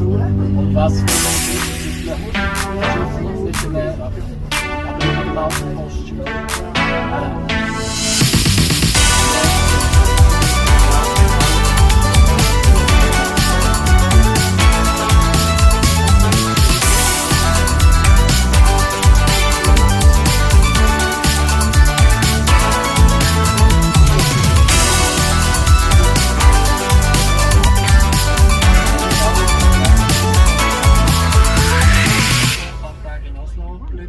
Und was für ein Jahrhundert ist nicht mehr, aber im Außenposten.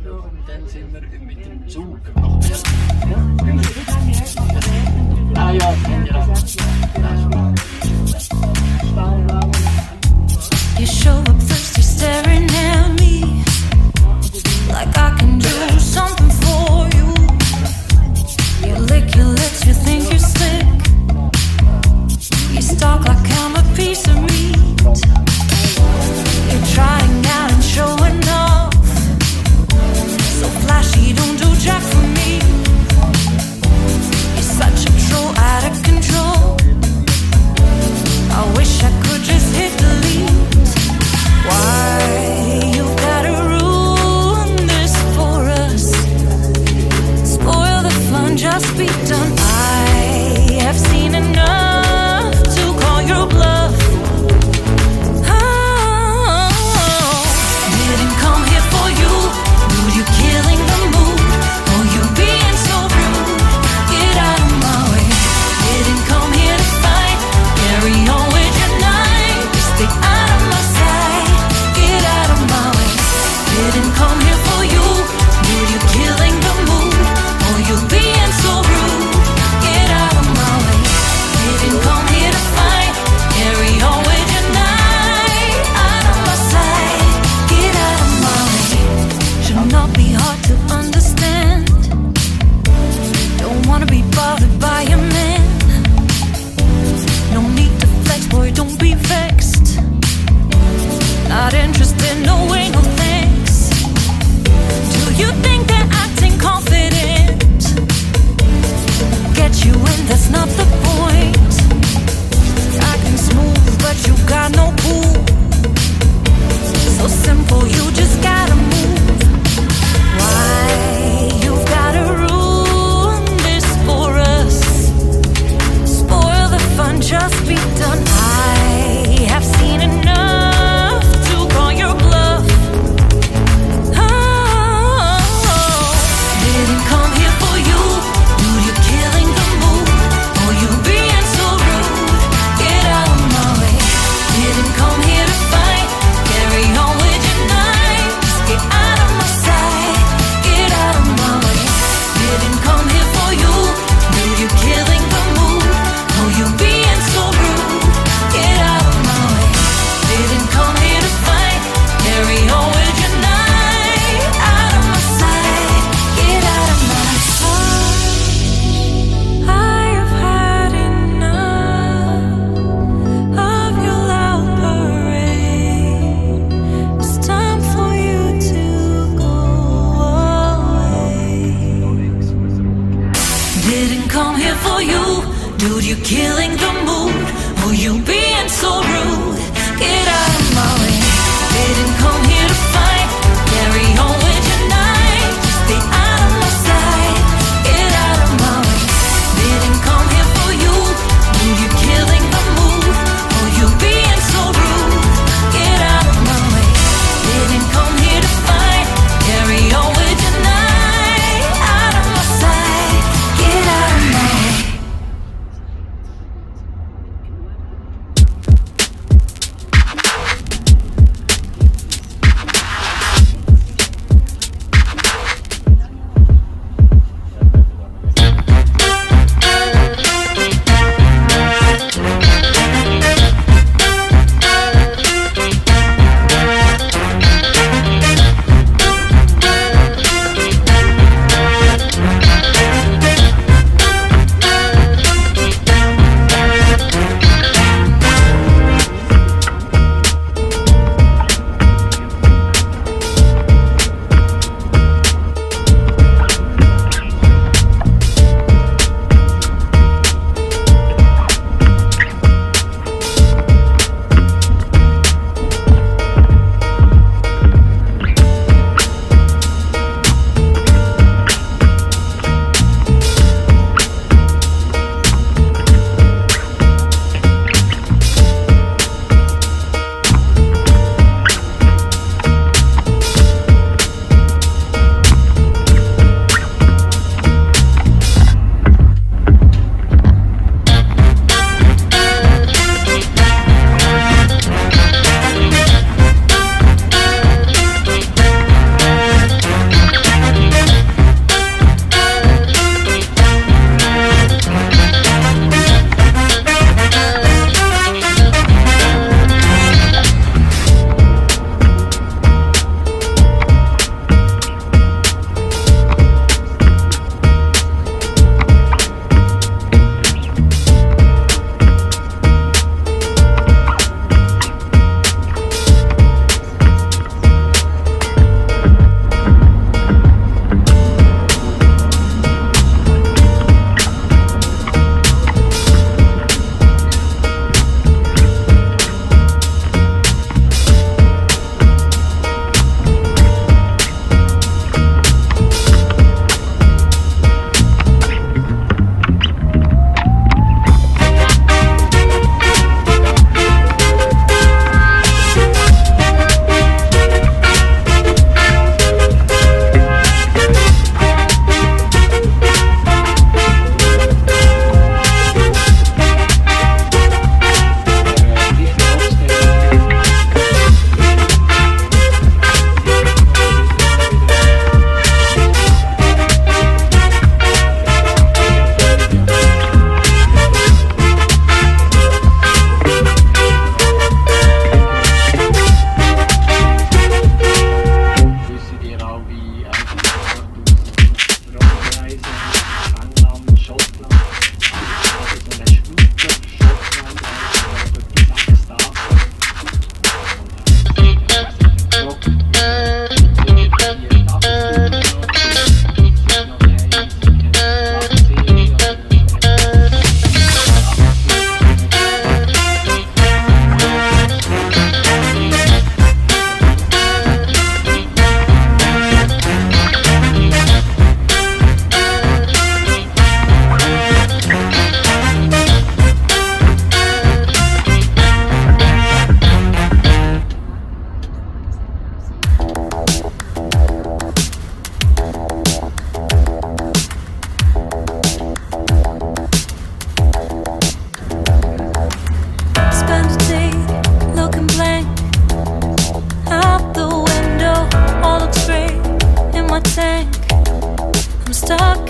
Und dann sind wir mit dem Zug nach Berlin. Ja.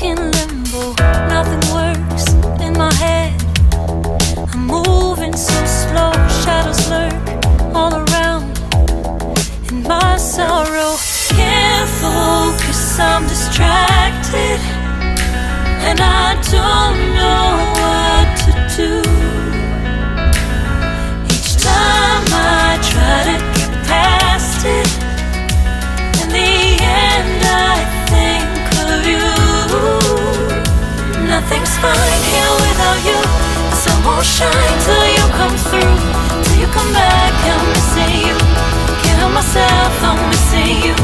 in limbo, nothing works in my head. I'm moving so slow, shadows lurk all around. In my sorrow, can't focus, I'm distracted, and I don't know what to do. Each time I try to get past it, in the end I think of you. Nothing's fine here without you. The sun won't shine till you come through. Till you come back, I'm missing you. Can't help myself, I'm missing you.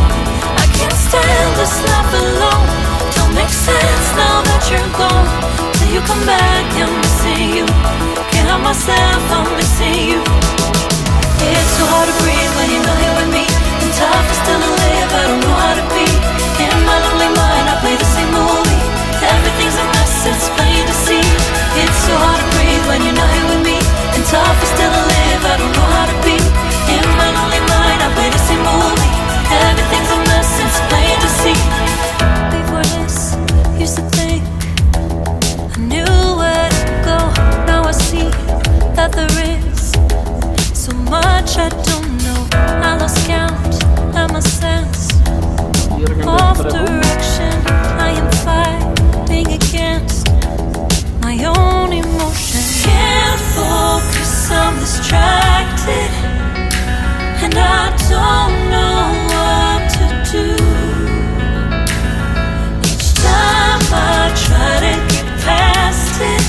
I can't stand this life alone. Don't make sense now that you're gone. Till you come back, I'm missing you. Can't help myself, I'm missing you. It's so hard to breathe when you're not here with me. And tough is still to live, I don't know how to be. In my lonely mind, I play the same movie. Everything's a mess, it's plain to see. It's so hard to breathe when you're not here with me. And tough is still to live, I don't know how to be. In my lonely mind, I play the same movie. Everything's a mess, it's plain to see. Before this, used to think I knew where to go. Now I see that there is so much I don't know. I lost count and my sense of direction. I am fighting against my own emotion. Can't focus, I'm distracted, and I don't know what to do. Each time I try to get past it,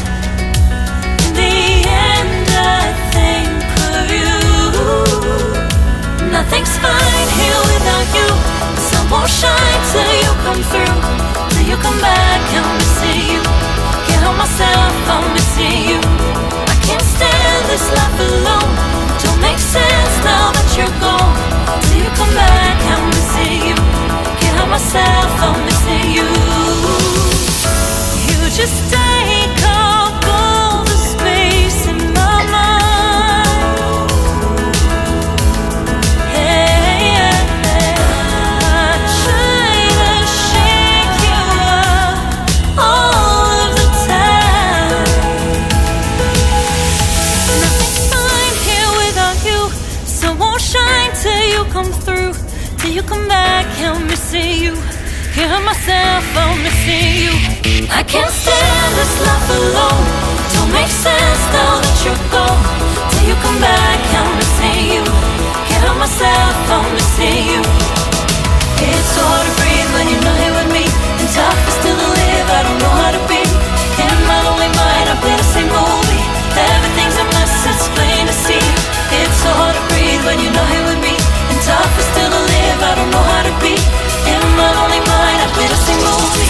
in the end I think of you. Nothing's fine here without you. The sun won't shine till you come through. Till you come back, I'm missing you. Can't help myself, I'm missing you. I can't stand this life alone. Don't make sense now that you're gone. Till you come back, I'm missing you. Can't help myself, I'm missing you. You just take up all the space in my mind. Hey, I try to shake you up all of the time. Nothing's fine here without you. Sun won't shine till you come through. Till you come back, I'm missing you. Can't help myself, I'm missing you. I can't stand this life alone. Don't make sense now that you're gone. Till you come back, I'm missing you. Can't help myself, I'm missing you. It's so hard to breathe when you're not here with me. And tough is still to live, I don't know how to be. In my lonely mind, I play the same movie. Everything's a mess, it's plain to see. It's so hard to breathe when you're not here with me. And tough is still to live, I don't know how to be. In my lonely mind, I play the same movie.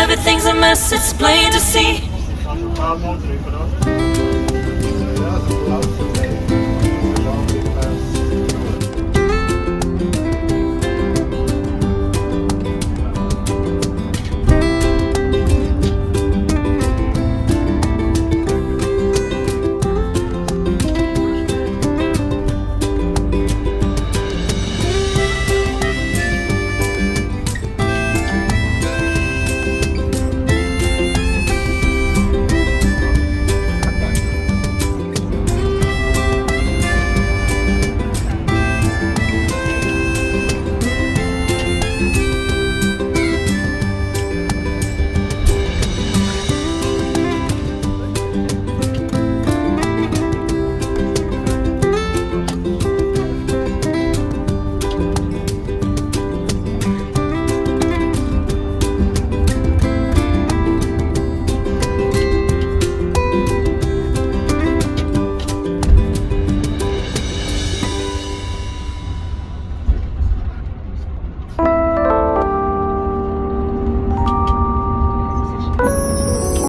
Everything's a mess, it's plain to see.